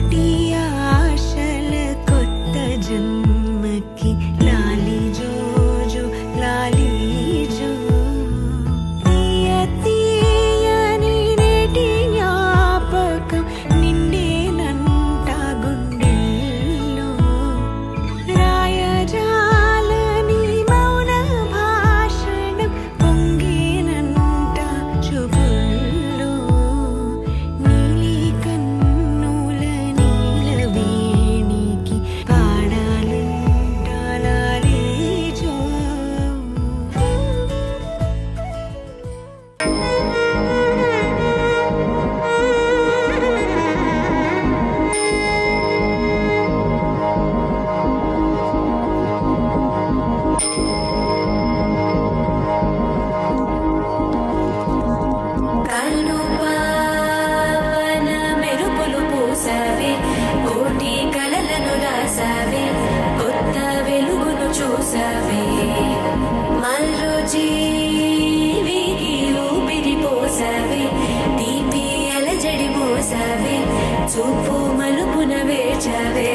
కోటి ఆశల కొత్త జన్మకి లాలి జో జో లాలి జో తీయ తీయని నేటి జ్ఞాపకం నిండేనంట గుండెల్లో రాయజాలని మౌన భాషణం పొంగేనంట చూపుల్లో నీలి కన్నుల నీలవేణికి పాడాలంట లాలి జో కనుపావన మెరుపులు పూసావే కోటి కలలను రాసావే కొత్త వెలుగును చూసావే మరో జీవికి ఊపిరి పోసావే తీపి అలజడి మోసావే చూపు మలుపున వేచావే